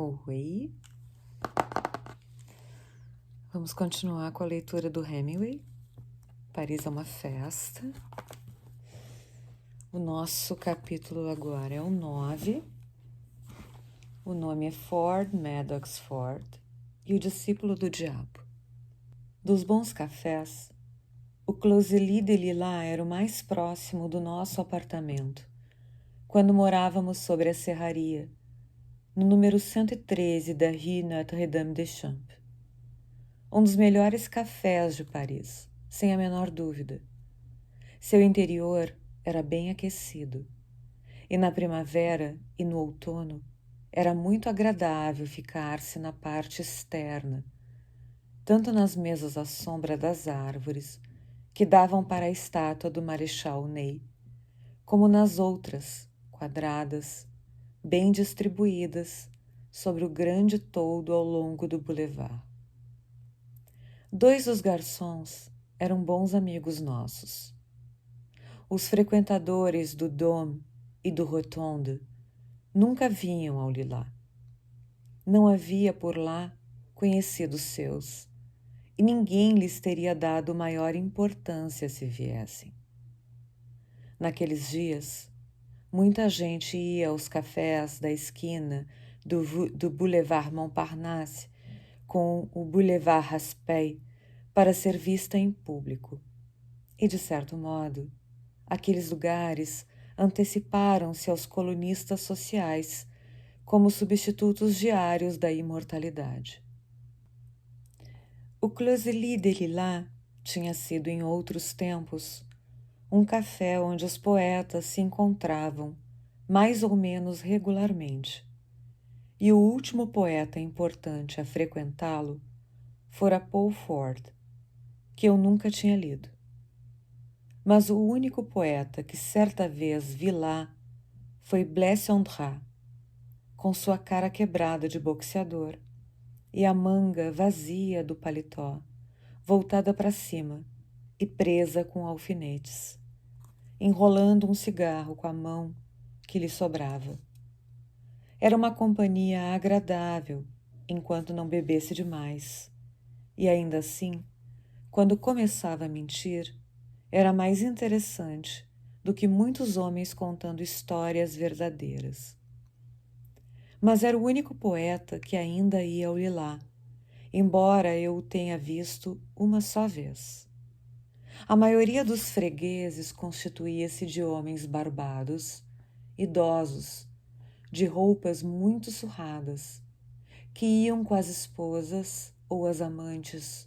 Oi! Vamos continuar com a leitura do Hemingway. Paris é uma festa. O nosso capítulo agora é o 9. O nome é Ford Madox Ford e o discípulo do diabo. Dos bons cafés, o Closelie de Lilas era o mais próximo do nosso apartamento, quando morávamos sobre a serraria, no número 113 da Rue Notre-Dame-des-Champs. Um dos melhores cafés de Paris, sem a menor dúvida. Seu interior era bem aquecido, e na primavera e no outono era muito agradável ficar-se na parte externa, tanto nas mesas à sombra das árvores que davam para a estátua do Marechal Ney, como nas outras, quadradas, bem distribuídas sobre o grande toldo ao longo do boulevard. 2 dos garçons eram bons amigos nossos. Os frequentadores do Dôme e do Rotonde nunca vinham ao Lilas. Não havia por lá conhecidos seus, e ninguém lhes teria dado maior importância se viessem. Naqueles dias, muita gente ia aos cafés da esquina do Boulevard Montparnasse com o Boulevard Raspail para ser vista em público. E, de certo modo, aqueles lugares anteciparam-se aos colunistas sociais como substitutos diários da imortalidade. O Closelie de Lilas tinha sido, em outros tempos, um café onde os poetas se encontravam mais ou menos regularmente, e o último poeta importante a frequentá-lo fora Paul Ford, que eu nunca tinha lido. Mas o único poeta que certa vez vi lá foi Blaise Cendrars, com sua cara quebrada de boxeador e a manga vazia do paletó, voltada para cima e presa com alfinetes, enrolando um cigarro com a mão que lhe sobrava. Era uma companhia agradável enquanto não bebesse demais, e ainda assim, quando começava a mentir, era mais interessante do que muitos homens contando histórias verdadeiras. Mas era o único poeta que ainda ia ao Lilas, embora eu o tenha visto uma só vez. A maioria dos fregueses constituía-se de homens barbados, idosos, de roupas muito surradas, que iam com as esposas ou as amantes,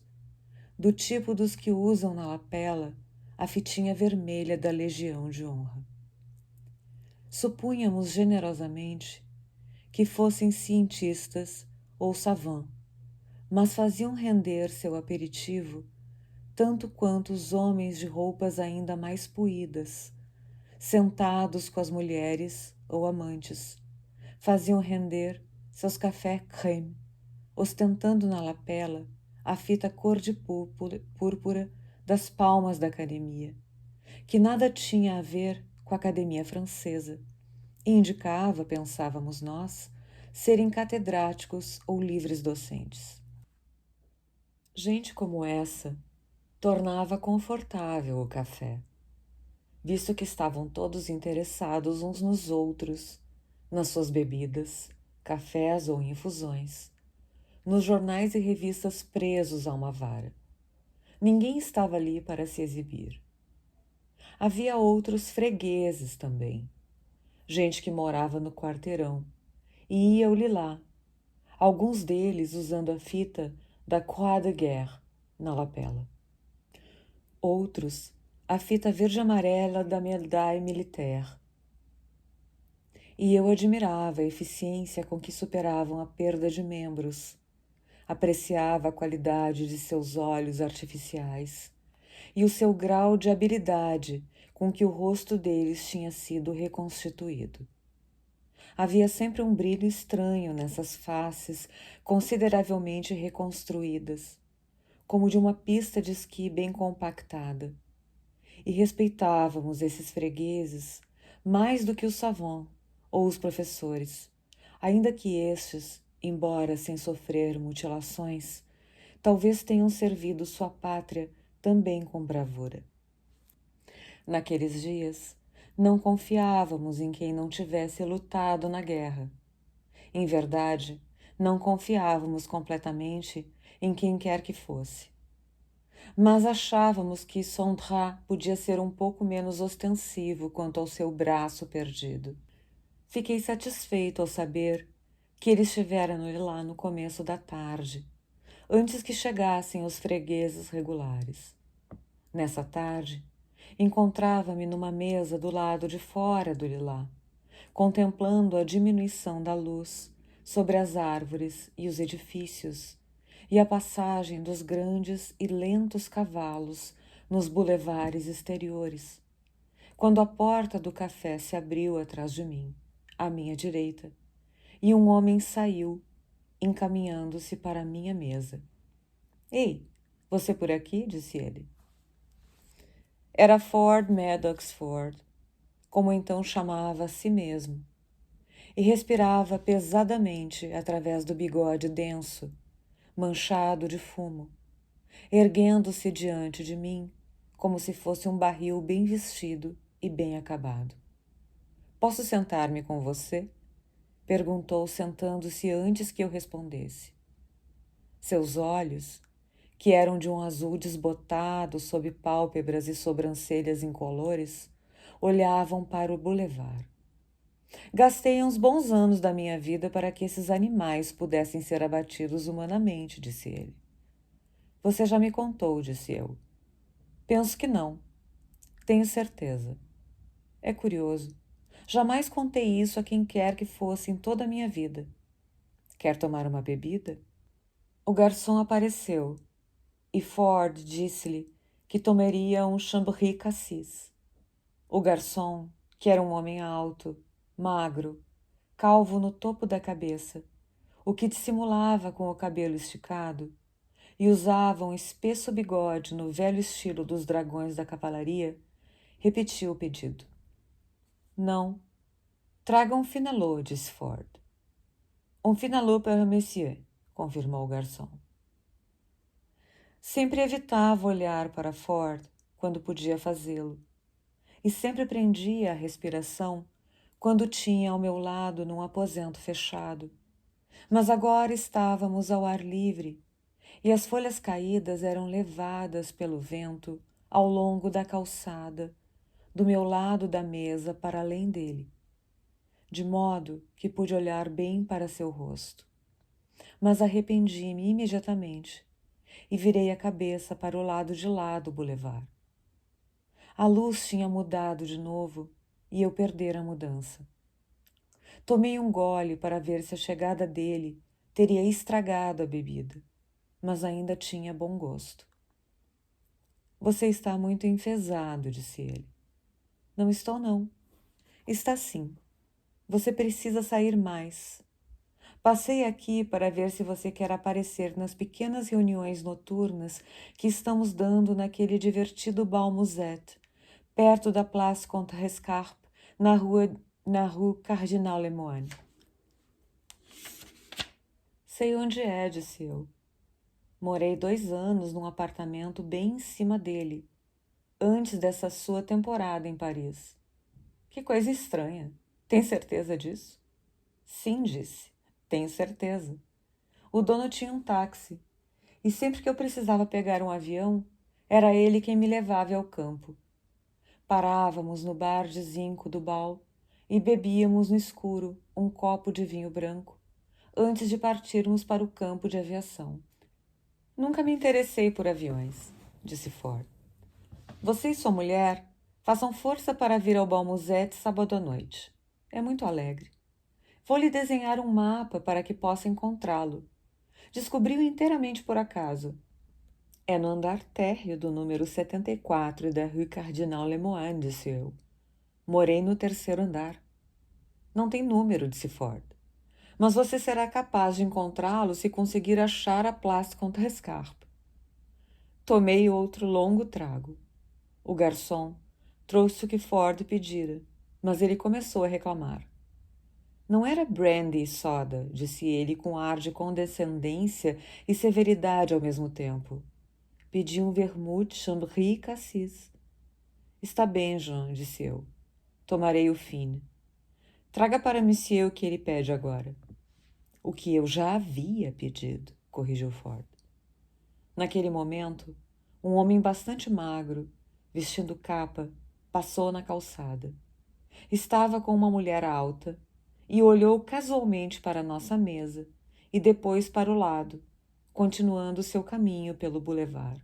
do tipo dos que usam na lapela a fitinha vermelha da Legião de Honra. Supunhamos generosamente que fossem cientistas ou savants, mas faziam render seu aperitivo tanto quanto os homens de roupas ainda mais puídas, sentados com as mulheres ou amantes, faziam render seus cafés crème, ostentando na lapela a fita cor de púrpura das palmas da academia, que nada tinha a ver com a academia francesa, e indicava, pensávamos nós, serem catedráticos ou livres docentes. Gente como essa tornava confortável o café, visto que estavam todos interessados uns nos outros, nas suas bebidas, cafés ou infusões, nos jornais e revistas presos a uma vara. Ninguém estava ali para se exibir. Havia outros fregueses também, gente que morava no quarteirão e ia ao Lilas, alguns deles usando a fita da Croix de Guerre na lapela. Outros, a fita verde-amarela da Médaille Militaire. E eu admirava a eficiência com que superavam a perda de membros, apreciava a qualidade de seus olhos artificiais e o seu grau de habilidade com que o rosto deles tinha sido reconstituído. Havia sempre um brilho estranho nessas faces consideravelmente reconstruídas, como de uma pista de esqui bem compactada. E respeitávamos esses fregueses mais do que os savants ou os professores, ainda que estes, embora sem sofrer mutilações, talvez tenham servido sua pátria também com bravura. Naqueles dias, não confiávamos em quem não tivesse lutado na guerra. Em verdade, não confiávamos completamente em quem quer que fosse. Mas achávamos que Sondra podia ser um pouco menos ostensivo quanto ao seu braço perdido. Fiquei satisfeito ao saber que ele estivera lá no começo da tarde, antes que chegassem os fregueses regulares. Nessa tarde, encontrava-me numa mesa do lado de fora do Lilá, contemplando a diminuição da luz sobre as árvores e os edifícios e a passagem dos grandes e lentos cavalos nos bulevares exteriores, quando a porta do café se abriu atrás de mim, à minha direita, e um homem saiu, encaminhando-se para a minha mesa. Ei, você por aqui? Disse ele. Era Ford Madox Ford, como então chamava a si mesmo, e respirava pesadamente através do bigode denso, manchado de fumo, erguendo-se diante de mim como se fosse um barril bem vestido e bem acabado. Posso sentar-me com você? Perguntou, sentando-se antes que eu respondesse. Seus olhos, que eram de um azul desbotado sob pálpebras e sobrancelhas incolores, olhavam para o bulevar. Gastei uns bons anos da minha vida para que esses animais pudessem ser abatidos humanamente, disse ele. Você já me contou, disse eu. Penso que não. Tenho certeza. É curioso. Jamais contei isso a quem quer que fosse em toda a minha vida. Quer tomar uma bebida? O garçom apareceu e Ford disse-lhe que tomaria um Chambry Cassis. O garçom, que era um homem alto, magro, calvo no topo da cabeça, o que dissimulava com o cabelo esticado, e usava um espesso bigode no velho estilo dos dragões da cavalaria, repetiu o pedido. Não. Traga um finalô, disse Ford. Um finalô para monsieur, confirmou o garçom. Sempre evitava olhar para Ford quando podia fazê-lo, e sempre prendia a respiração quando tinha ao meu lado num aposento fechado. Mas agora estávamos ao ar livre, e as folhas caídas eram levadas pelo vento ao longo da calçada, do meu lado da mesa para além dele, de modo que pude olhar bem para seu rosto. Mas arrependi-me imediatamente e virei a cabeça para o lado de lá do bulevar. A luz tinha mudado de novo e eu perdera a mudança. Tomei um gole para ver se a chegada dele teria estragado a bebida, mas ainda tinha bom gosto. Você está muito enfesado, disse ele. Não estou, não. Está sim. Você precisa sair mais. Passei aqui para ver se você quer aparecer nas pequenas reuniões noturnas que estamos dando naquele divertido Bal Musette, perto da Place Contrescarpe, na rue Cardinal Lemoine. Sei onde é, disse eu. Morei 2 anos num apartamento bem em cima dele, antes dessa sua temporada em Paris. Que coisa estranha. Tem certeza disso? Sim, disse. Tenho certeza. O dono tinha um táxi, e sempre que eu precisava pegar um avião, era ele quem me levava ao campo. Parávamos no bar de zinco do Bal e bebíamos no escuro um copo de vinho branco, antes de partirmos para o campo de aviação. Nunca me interessei por aviões, disse Ford. Você e sua mulher façam força para vir ao Bal Musette sábado à noite. É muito alegre. Vou lhe desenhar um mapa para que possa encontrá-lo. Descobri-o inteiramente por acaso. É no andar térreo do número 74 da Rue Cardinal Lemoine, disse eu. Morei no 3º andar. Não tem número, disse Ford. Mas você será capaz de encontrá-lo se conseguir achar a Place Contrescarpe. Tomei outro longo trago. O garçom trouxe o que Ford pedira, mas ele começou a reclamar. Não era brandy e soda, disse ele com ar de condescendência e severidade ao mesmo tempo. Pedi um vermute Chambry Cassis. Está bem, Jean, disse eu. Tomarei o fine. Traga para Monsieur o que ele pede agora. O que eu já havia pedido, corrigiu Ford. Naquele momento, um homem bastante magro, vestindo capa, passou na calçada. Estava com uma mulher alta e olhou casualmente para a nossa mesa e depois para o lado, continuando seu caminho pelo boulevard.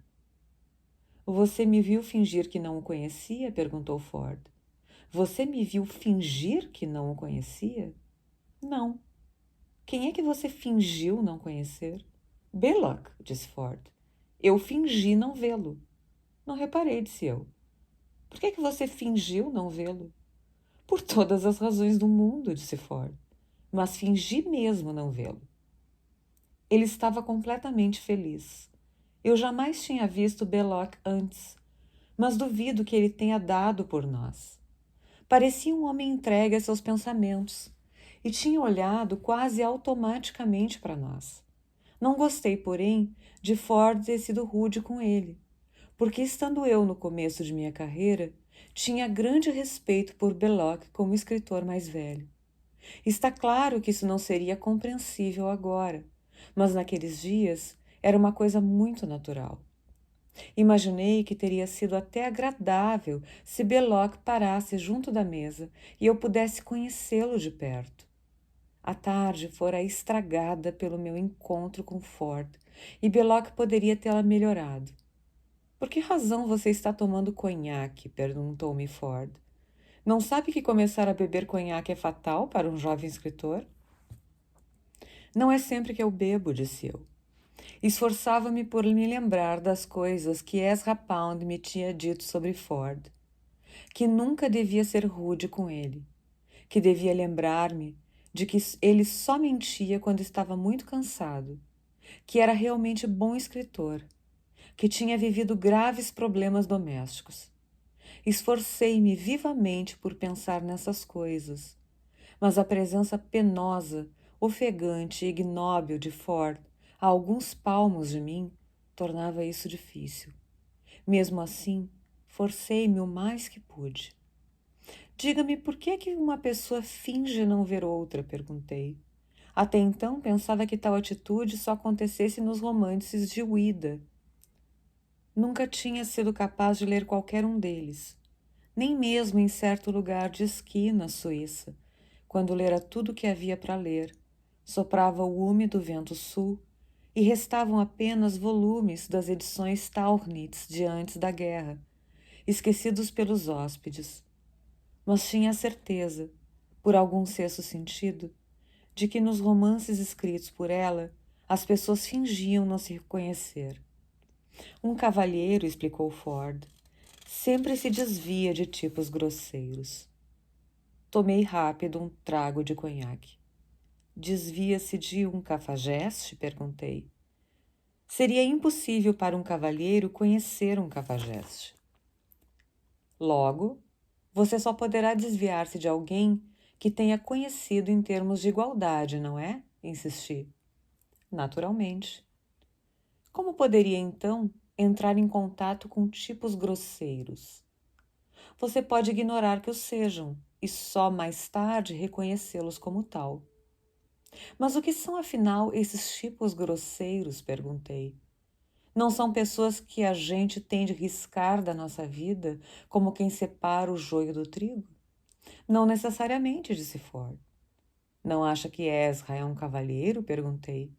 Você me viu fingir que não o conhecia? Perguntou Ford. Você me viu fingir que não o conhecia? Não. Quem é que você fingiu não conhecer? Belloc, disse Ford. Eu fingi não vê-lo. Não reparei, disse eu. Por que você fingiu não vê-lo? Por todas as razões do mundo, disse Ford. Mas fingi mesmo não vê-lo. Ele estava completamente feliz. Eu jamais tinha visto Belloc antes, mas duvido que ele tenha dado por nós. Parecia um homem entregue a seus pensamentos e tinha olhado quase automaticamente para nós. Não gostei, porém, de Ford ter sido rude com ele, porque, estando eu no começo de minha carreira, tinha grande respeito por Belloc como escritor mais velho. Está claro que isso não seria compreensível agora, mas naqueles dias era uma coisa muito natural. Imaginei que teria sido até agradável se Belloc parasse junto da mesa e eu pudesse conhecê-lo de perto. A tarde fora estragada pelo meu encontro com Ford e Belloc poderia tê-la melhorado. Por que razão você está tomando conhaque? Perguntou-me Ford. Não sabe que começar a beber conhaque é fatal para um jovem escritor? Não é sempre que eu bebo, disse eu. Esforçava-me por me lembrar das coisas que Ezra Pound me tinha dito sobre Ford, que nunca devia ser rude com ele, que devia lembrar-me de que ele só mentia quando estava muito cansado, que era realmente bom escritor, que tinha vivido graves problemas domésticos. Esforcei-me vivamente por pensar nessas coisas, mas a presença penosa, ofegante e ignóbil de Ford a alguns palmos de mim tornava isso difícil. Mesmo assim, forcei-me o mais que pude. Diga-me por que uma pessoa finge não ver outra? Perguntei. Até então pensava que tal atitude só acontecesse nos romances de Ouida. Nunca tinha sido capaz de ler qualquer um deles, nem mesmo em certo lugar de esqui na Suíça, quando lera tudo o que havia para ler. Soprava o úmido vento sul e restavam apenas volumes das edições Tauchnitz de antes da guerra, esquecidos pelos hóspedes. Mas tinha a certeza, por algum sexto sentido, de que nos romances escritos por ela as pessoas fingiam não se reconhecer. Um cavalheiro, explicou Ford, sempre se desvia de tipos grosseiros. Tomei rápido um trago de conhaque. Desvia-se de um cafajeste? Perguntei. Seria impossível para um cavalheiro conhecer um cafajeste. Logo, você só poderá desviar-se de alguém que tenha conhecido em termos de igualdade, não é? Insisti. Naturalmente. Como poderia, então, entrar em contato com tipos grosseiros? Você pode ignorar que o sejam e só mais tarde reconhecê-los como tal. Mas o que são, afinal, esses tipos grosseiros? Perguntei. Não são pessoas que a gente tem de riscar da nossa vida como quem separa o joio do trigo? Não necessariamente, disse Ford. Não acha que Ezra é um cavalheiro? Perguntei.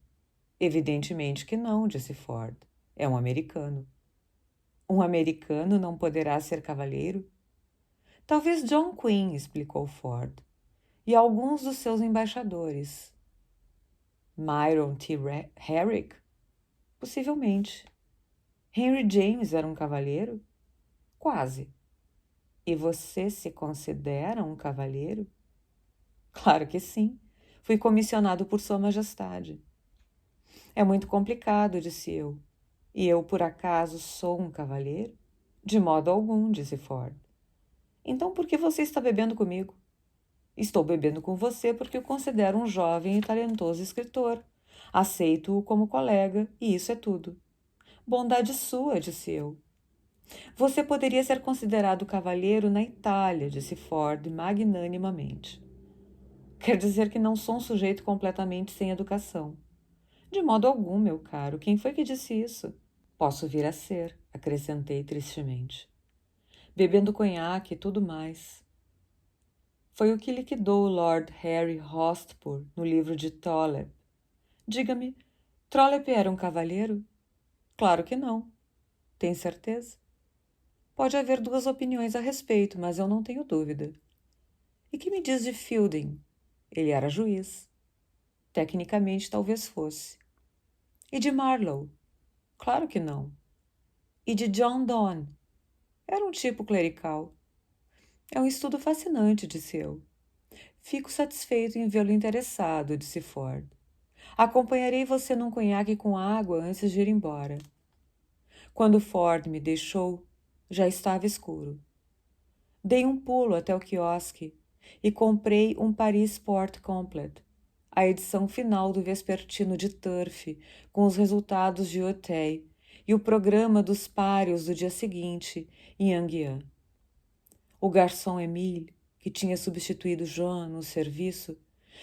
Evidentemente que não, disse Ford. É um americano. Um americano não poderá ser cavalheiro? Talvez John Quinn, explicou Ford, e alguns dos seus embaixadores. Myron T. Herrick? Possivelmente. Henry James era um cavalheiro? Quase. E você se considera um cavalheiro? Claro que sim. Fui comissionado por Sua Majestade. É muito complicado, disse eu. E eu, por acaso, sou um cavalheiro? De modo algum, disse Ford. Então por que você está bebendo comigo? Estou bebendo com você porque o considero um jovem e talentoso escritor. Aceito-o como colega, e isso é tudo. Bondade sua, disse eu. Você poderia ser considerado cavalheiro na Itália, disse Ford magnanimamente. Quer dizer que não sou um sujeito completamente sem educação. De modo algum, meu caro. Quem foi que disse isso? Posso vir a ser, acrescentei tristemente. Bebendo conhaque e tudo mais. Foi o que liquidou Lord Harry Hotspur no livro de Trollope. Diga-me, Trollope era um cavalheiro? Claro que não. Tem certeza? Pode haver duas opiniões a respeito, mas eu não tenho dúvida. E que me diz de Fielding? Ele era juiz. Tecnicamente, talvez fosse. E de Marlowe? Claro que não. E de John Donne? Era um tipo clerical. É um estudo fascinante, disse eu. Fico satisfeito em vê-lo interessado, disse Ford. Acompanharei você num conhaque com água antes de ir embora. Quando Ford me deixou, já estava escuro. Dei um pulo até o quiosque e comprei um Paris Sport Complete, a edição final do vespertino de Turf, com os resultados de Auteuil e o programa dos páreos do dia seguinte em Enghien. O garçom Emile, que tinha substituído Joan no serviço,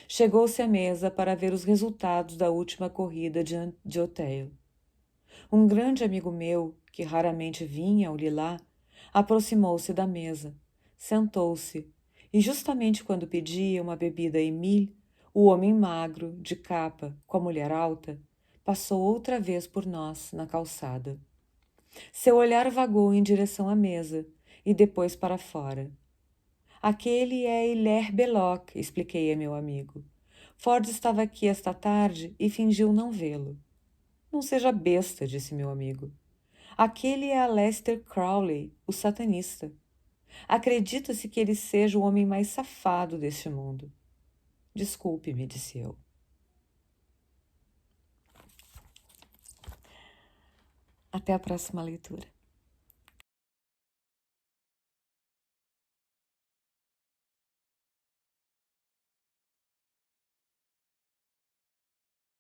chegou-se à mesa para ver os resultados da última corrida de Auteuil. Um grande amigo meu, que raramente vinha ao Lilá, aproximou-se da mesa, sentou-se, e justamente quando pedia uma bebida a Emile, o homem magro, de capa, com a mulher alta, passou outra vez por nós na calçada. Seu olhar vagou em direção à mesa e depois para fora. Aquele é Hilaire Belloc, expliquei a meu amigo. Ford estava aqui esta tarde e fingiu não vê-lo. Não seja besta, disse meu amigo. Aquele é Aleister Crowley, o satanista. Acredita-se que ele seja o homem mais safado deste mundo. Desculpe-me, disse eu. Até a próxima leitura.